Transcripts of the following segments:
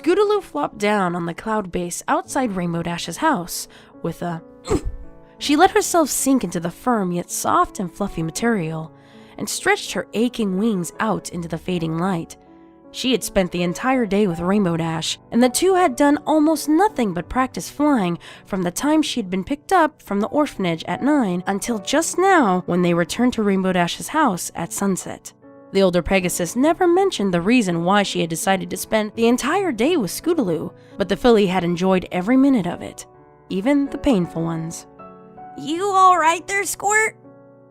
Scootaloo flopped down on the cloud base outside Rainbow Dash's house with a She let herself sink into the firm yet soft and fluffy material and stretched her aching wings out into the fading light. She had spent the entire day with Rainbow Dash, and the two had done almost nothing but practice flying from the time she had been picked up from the orphanage at 9 until just now when they returned to Rainbow Dash's house at sunset. The older Pegasus never mentioned the reason why she had decided to spend the entire day with Scootaloo, but the filly had enjoyed every minute of it, even the painful ones. "You alright there, Squirt?"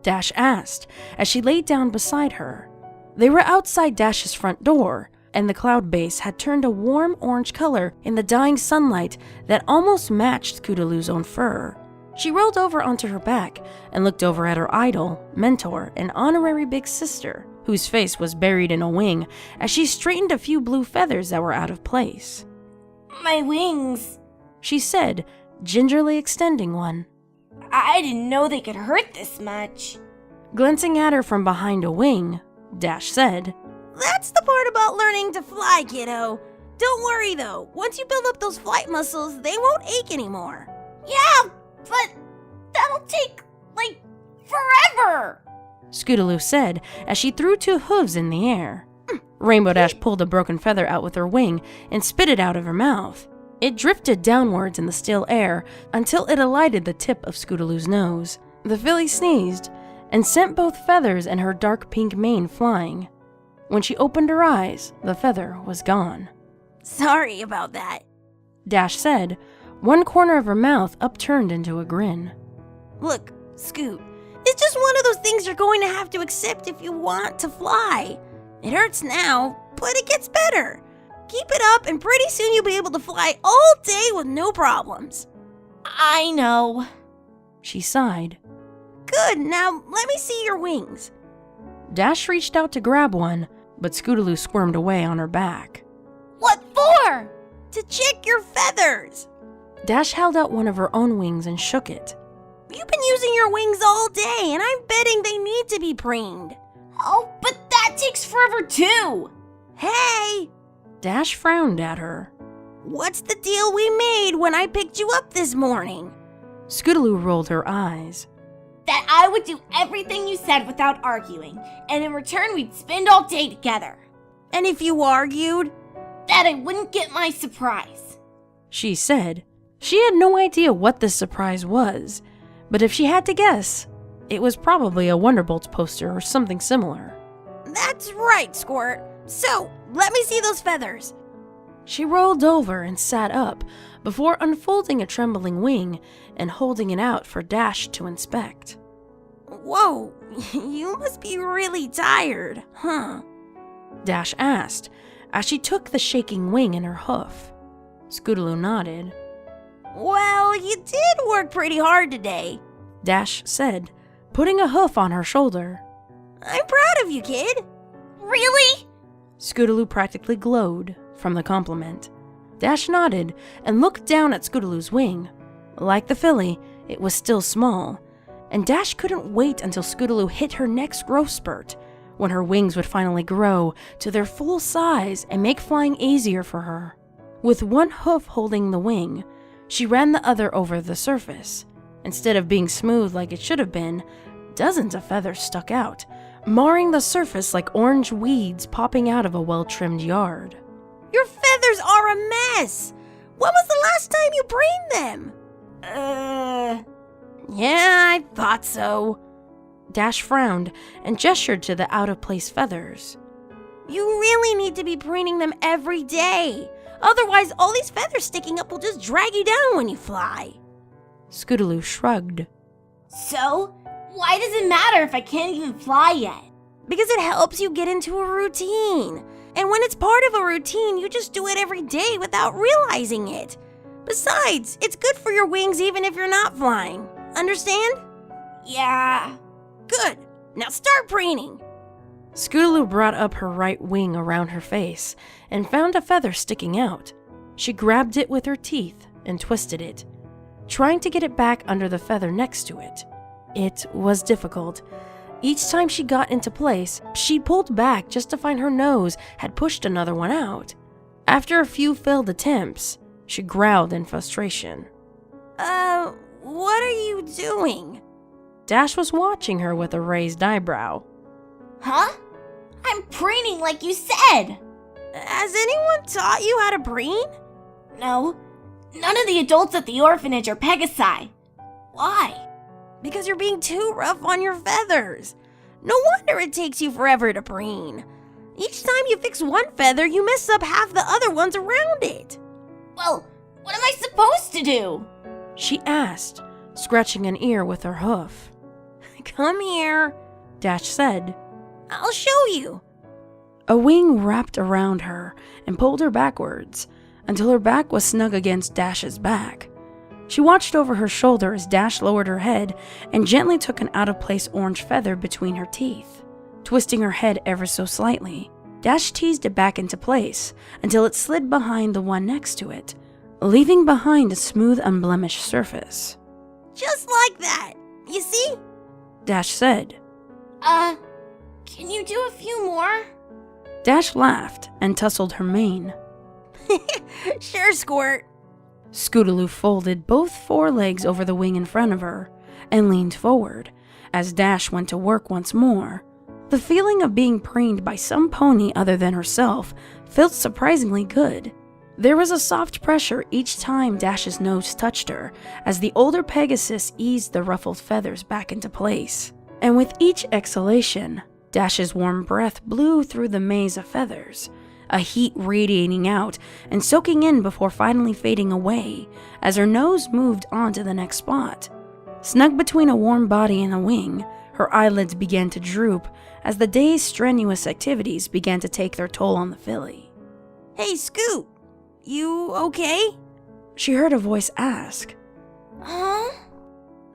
Dash asked as she laid down beside her. They were outside Dash's front door, and the cloud base had turned a warm orange color in the dying sunlight that almost matched Scootaloo's own fur. She rolled over onto her back and looked over at her idol, mentor, and honorary big sister, whose face was buried in a wing as she straightened a few blue feathers that were out of place. "My wings," she said, gingerly extending one. "I didn't know they could hurt this much." Glancing at her from behind a wing, Dash said, "That's the part about learning to fly, kiddo. Don't worry though, once you build up those flight muscles, they won't ache anymore." "Yeah, but that'll take, forever," Scootaloo said as she threw 2 hooves in the air. Rainbow Dash pulled a broken feather out with her wing and spit it out of her mouth. It drifted downwards in the still air until it alighted the tip of Scootaloo's nose. The filly sneezed and sent both feathers and her dark pink mane flying. When she opened her eyes, the feather was gone. "Sorry about that," Dash said, one corner of her mouth upturned into a grin. "Look, Scoot, it's just one of those things you're going to have to accept if you want to fly. It hurts now, but it gets better. Keep it up and pretty soon you'll be able to fly all day with no problems." "I know," she sighed. "Good, now let me see your wings." Dash reached out to grab one, but Scootaloo squirmed away on her back. "What for?" "To check your feathers." Dash held out one of her own wings and shook it. "You've been using your wings all day, and I'm betting they need to be preened." "Oh, but that takes forever too." "Hey!" Dash frowned at her. "What's the deal we made when I picked you up this morning?" Scootaloo rolled her eyes. "That I would do everything you said without arguing, and in return we'd spend all day together." "And if you argued?" "That I wouldn't get my surprise," she said. She had no idea what this surprise was, but if she had to guess, it was probably a Wonderbolts poster or something similar. "That's right, Squirt. So, let me see those feathers." She rolled over and sat up before unfolding a trembling wing and holding it out for Dash to inspect. "Whoa, you must be really tired, huh?" Dash asked as she took the shaking wing in her hoof. Scootaloo nodded. "Well, you did work pretty hard today," Dash said, putting a hoof on her shoulder. "I'm proud of you, kid." "Really?" Scootaloo practically glowed from the compliment. Dash nodded and looked down at Scootaloo's wing. Like the filly, it was still small, and Dash couldn't wait until Scootaloo hit her next growth spurt, when her wings would finally grow to their full size and make flying easier for her. With one hoof holding the wing, she ran the other over the surface. Instead of being smooth like it should have been, dozens of feathers stuck out, marring the surface like orange weeds popping out of a well-trimmed yard. "Your feathers are a mess! When was the last time you preened them?" Yeah, I thought so." Dash frowned and gestured to the out-of-place feathers. "You really need to be preening them every day. Otherwise, all these feathers sticking up will just drag you down when you fly." Scootaloo shrugged. "So, why does it matter if I can't even fly yet?" "Because it helps you get into a routine. And when it's part of a routine, you just do it every day without realizing it. Besides, it's good for your wings even if you're not flying. Understand?" "Yeah." "Good. Now start preening." Scootaloo brought up her right wing around her face and found a feather sticking out. She grabbed it with her teeth and twisted it, trying to get it back under the feather next to it. It was difficult. Each time she got into place, she pulled back just to find her nose had pushed another one out. After a few failed attempts, she growled in frustration. What are you doing? Dash was watching her with a raised eyebrow. Huh? I'm preening like you said! Has anyone taught you how to preen? No. None of the adults at the orphanage are Pegasi. Why? Because you're being too rough on your feathers. No wonder it takes you forever to preen. Each time you fix one feather, you mess up half the other ones around it. Well, what am I supposed to do? She asked, scratching an ear with her hoof. Come here, Dash said. I'll show you. A wing wrapped around her and pulled her backwards until her back was snug against Dash's back. She watched over her shoulder as Dash lowered her head and gently took an out-of-place orange feather between her teeth. Twisting her head ever so slightly, Dash teased it back into place until it slid behind the one next to it, leaving behind a smooth, unblemished surface. Just like that, you see? Dash said. Can you do a few more? Dash laughed and tousled her mane. Sure, Squirt. Scootaloo folded both forelegs over the wing in front of her and leaned forward as Dash went to work once more. The feeling of being preened by some pony other than herself felt surprisingly good. There was a soft pressure each time Dash's nose touched her as the older Pegasus eased the ruffled feathers back into place. And with each exhalation, Dash's warm breath blew through the maze of feathers, a heat radiating out and soaking in before finally fading away as her nose moved on to the next spot. Snug between a warm body and a wing, her eyelids began to droop as the day's strenuous activities began to take their toll on the filly. Hey, Scoot, you okay? She heard a voice ask. Huh?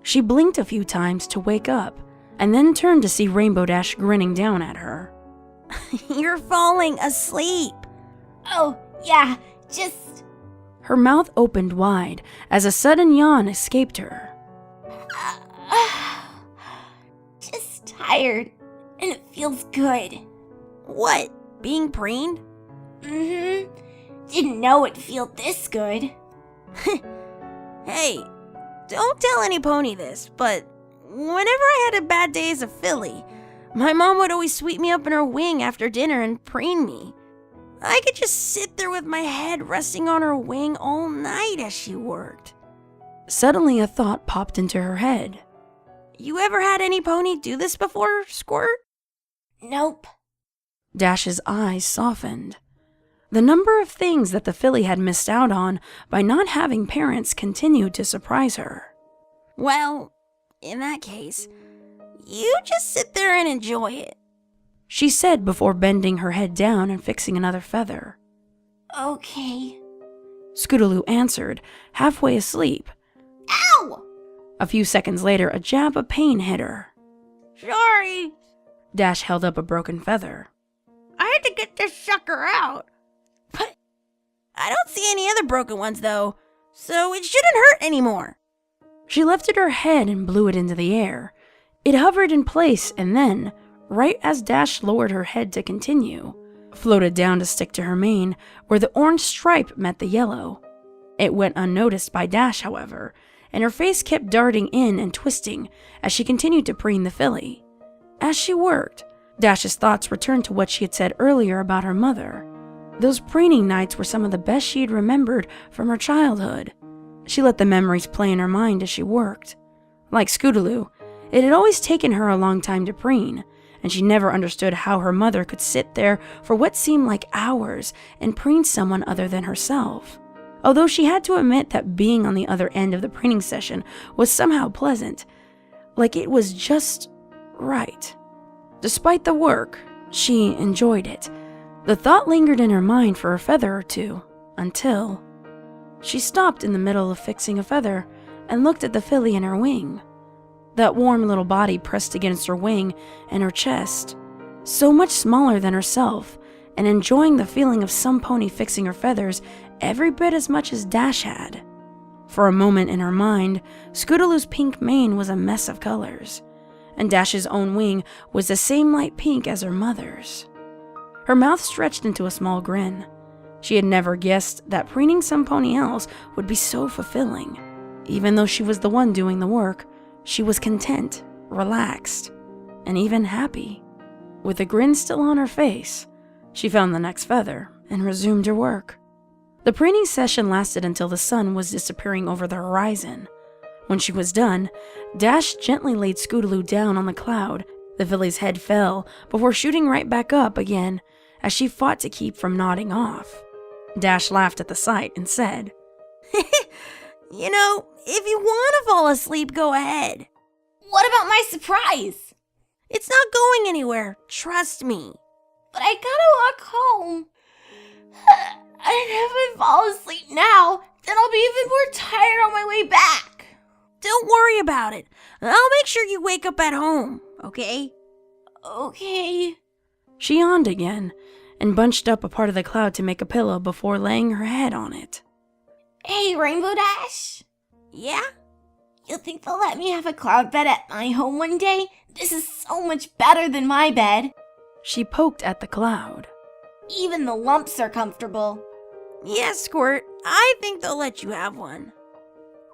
She blinked a few times to wake up and then turned to see Rainbow Dash grinning down at her. You're falling asleep. Oh, yeah, just... Her mouth opened wide as a sudden yawn escaped her. Just tired, and it feels good. What, being preened? Mm-hmm. Didn't know it'd feel this good. Hey, don't tell any pony this, but whenever I had a bad day as a filly, my mom would always sweep me up in her wing after dinner and preen me. I could just sit there with my head resting on her wing all night as she worked. Suddenly a thought popped into her head. You ever had any pony do this before, Squirt? Nope. Dash's eyes softened. The number of things that the filly had missed out on by not having parents continued to surprise her. Well, in that case, you just sit there and enjoy it, she said before bending her head down and fixing another feather. Okay. Scootaloo answered, halfway asleep. Ow! A few seconds later, a jab of pain hit her. Sorry. Dash held up a broken feather. I had to get this sucker out. But I don't see any other broken ones, though, so it shouldn't hurt anymore. She lifted her head and blew it into the air. It hovered in place and then, right as Dash lowered her head to continue, floated down to stick to her mane where the orange stripe met the yellow. It went unnoticed by Dash, however, and her face kept darting in and twisting as she continued to preen the filly. As she worked, Dash's thoughts returned to what she had said earlier about her mother. Those preening nights were some of the best she had remembered from her childhood. She let the memories play in her mind as she worked. Like Scootaloo, it had always taken her a long time to preen, and she never understood how her mother could sit there for what seemed like hours and preen someone other than herself. Although she had to admit that being on the other end of the preening session was somehow pleasant, like it was just right. Despite the work, she enjoyed it. The thought lingered in her mind for a feather or two, until she stopped in the middle of fixing a feather and looked at the filly in her wing. That warm little body pressed against her wing and her chest, so much smaller than herself, and enjoying the feeling of some pony fixing her feathers every bit as much as Dash had. For a moment in her mind, Scootaloo's pink mane was a mess of colors, and Dash's own wing was the same light pink as her mother's. Her mouth stretched into a small grin. She had never guessed that preening somebody else would be so fulfilling. Even though she was the one doing the work, she was content, relaxed, and even happy. With a grin still on her face, she found the next feather and resumed her work. The preening session lasted until the sun was disappearing over the horizon. When she was done, Dash gently laid Scootaloo down on the cloud. The filly's head fell before shooting right back up again as she fought to keep from nodding off. Dash laughed at the sight and said, You know, if you want to fall asleep, go ahead. What about my surprise? It's not going anywhere, trust me. But I gotta walk home. And if I fall asleep now, then I'll be even more tired on my way back. Don't worry about it. I'll make sure you wake up at home, okay? Okay. She yawned again and bunched up a part of the cloud to make a pillow before laying her head on it. Hey, Rainbow Dash. Yeah? You think they'll let me have a cloud bed at my home one day? This is so much better than my bed. She poked at the cloud. Even the lumps are comfortable. Yes, Squirt. I think they'll let you have one.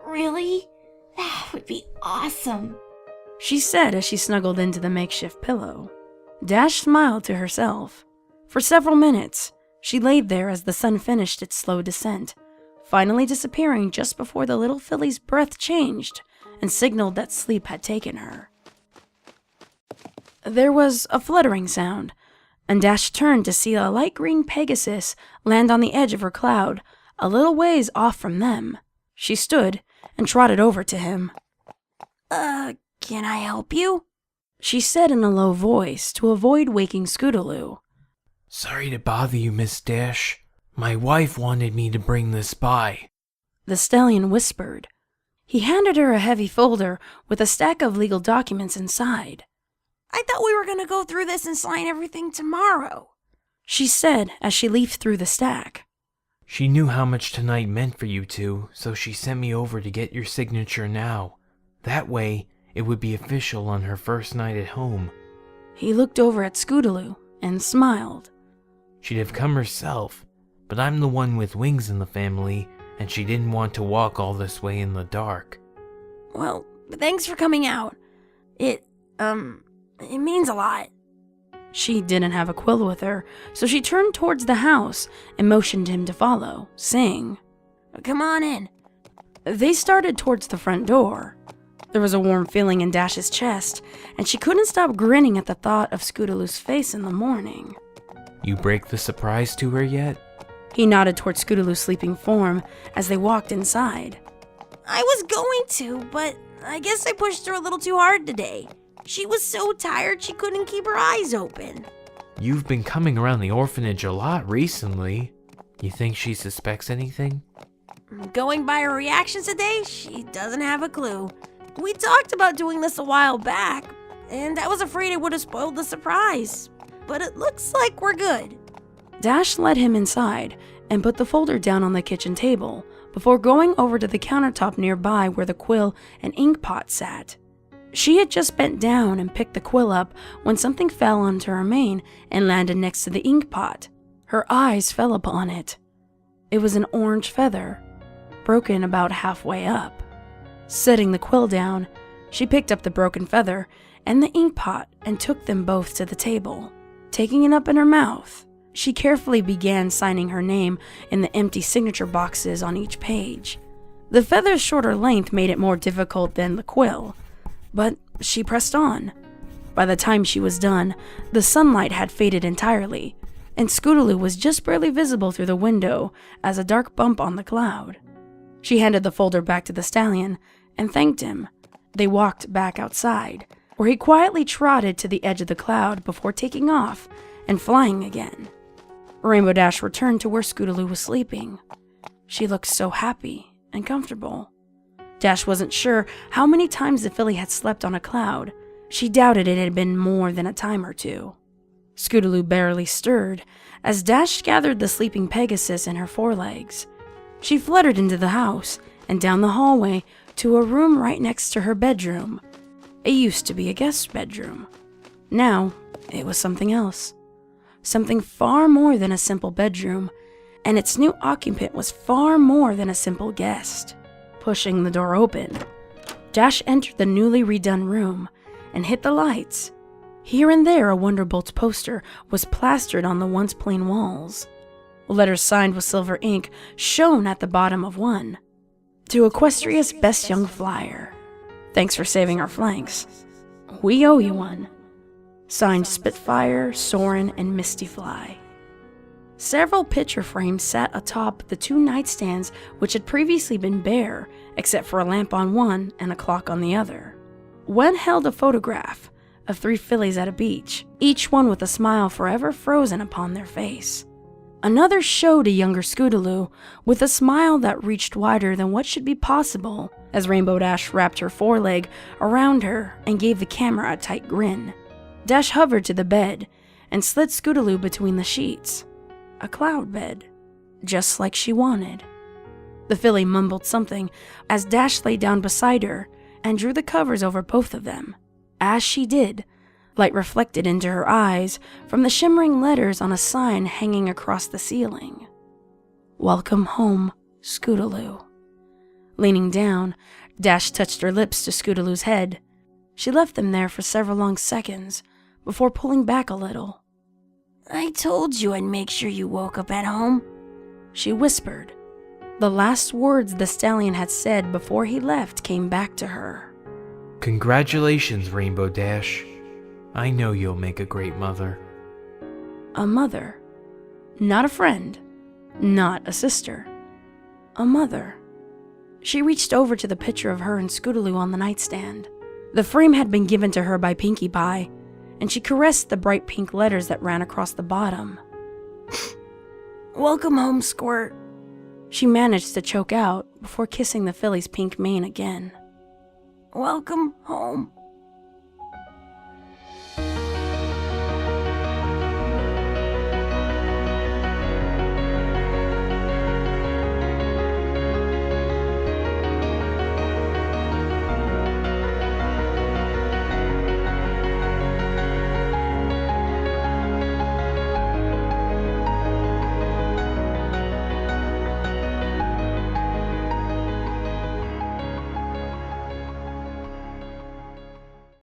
Really? That would be awesome. She said as she snuggled into the makeshift pillow. Dash smiled to herself. For several minutes, she laid there as the sun finished its slow descent, finally disappearing just before the little filly's breath changed and signaled that sleep had taken her. There was a fluttering sound, and Dash turned to see a light green Pegasus land on the edge of her cloud, a little ways off from them. She stood and trotted over to him. Can I help you? She said in a low voice to avoid waking Scootaloo. Sorry to bother you, Miss Dash. My wife wanted me to bring this by. The stallion whispered. He handed her a heavy folder with a stack of legal documents inside. I thought we were going to go through this and sign everything tomorrow, she said as she leafed through the stack. She knew how much tonight meant for you two, so she sent me over to get your signature now. That way, it would be official on her first night at home. He looked over at Scootaloo and smiled. She'd have come herself, but I'm the one with wings in the family, and she didn't want to walk all this way in the dark. Well, thanks for coming out. It means a lot. She didn't have a quill with her, so she turned towards the house and motioned him to follow, saying, Come on in. They started towards the front door. There was a warm feeling in Dash's chest, and she couldn't stop grinning at the thought of Scootaloo's face in the morning. You break the surprise to her yet? He nodded towards Scootaloo's sleeping form as they walked inside. I was going to, but I guess I pushed her a little too hard today. She was so tired she couldn't keep her eyes open. You've been coming around the orphanage a lot recently. You think she suspects anything? Going by her reactions today, she doesn't have a clue. We talked about doing this a while back, and I was afraid it would have spoiled the surprise. But it looks like we're good. Dash led him inside and put the folder down on the kitchen table before going over to the countertop nearby where the quill and ink pot sat. She had just bent down and picked the quill up when something fell onto her mane and landed next to the ink pot. Her eyes fell upon it. It was an orange feather, broken about halfway up. Setting the quill down, she picked up the broken feather and the ink pot and took them both to the table. Taking it up in her mouth, she carefully began signing her name in the empty signature boxes on each page. The feather's shorter length made it more difficult than the quill, but she pressed on. By the time she was done, the sunlight had faded entirely, and Scootaloo was just barely visible through the window as a dark bump on the cloud. She handed the folder back to the stallion and thanked him. They walked back outside, where he quietly trotted to the edge of the cloud before taking off and flying again. Rainbow Dash returned to where Scootaloo was sleeping. She looked so happy and comfortable. Dash wasn't sure how many times the filly had slept on a cloud. She doubted it had been more than a time or two. Scootaloo barely stirred as Dash gathered the sleeping Pegasus in her forelegs. She fluttered into the house and down the hallway to a room right next to her bedroom. It used to be a guest bedroom. Now, it was something else. Something far more than a simple bedroom. and its new occupant was far more than a simple guest. Pushing the door open, Dash entered the newly redone room and hit the lights. Here and there, a Wonderbolt's poster was plastered on the once plain walls. Letters signed with silver ink shone at the bottom of one. To Equestria's best young flyer. Thanks for saving our flanks. We owe you one. Signed Spitfire, Soren, and Misty Fly. Several picture frames sat atop the two nightstands which had previously been bare, except for a lamp on one and a clock on the other. One held a photograph of 3 fillies at a beach, each one with a smile forever frozen upon their face. Another showed a younger Scootaloo with a smile that reached wider than what should be possible as Rainbow Dash wrapped her foreleg around her and gave the camera a tight grin. Dash hovered to the bed and slid Scootaloo between the sheets. A cloud bed, just like she wanted. The filly mumbled something as Dash lay down beside her and drew the covers over both of them. As she did, light reflected into her eyes from the shimmering letters on a sign hanging across the ceiling. Welcome home, Scootaloo. Leaning down, Dash touched her lips to Scootaloo's head. She left them there for several long seconds before pulling back a little. I told you I'd make sure you woke up at home, she whispered. The last words the Stallion had said before he left came back to her. Congratulations, Rainbow Dash. I know you'll make a great mother. A mother. Not a friend. Not a sister. A mother. She reached over to the picture of her and Scootaloo on the nightstand. The frame had been given to her by Pinkie Pie, and she caressed the bright pink letters that ran across the bottom. Welcome home, Squirt. She managed to choke out before kissing the filly's pink mane again. Welcome home.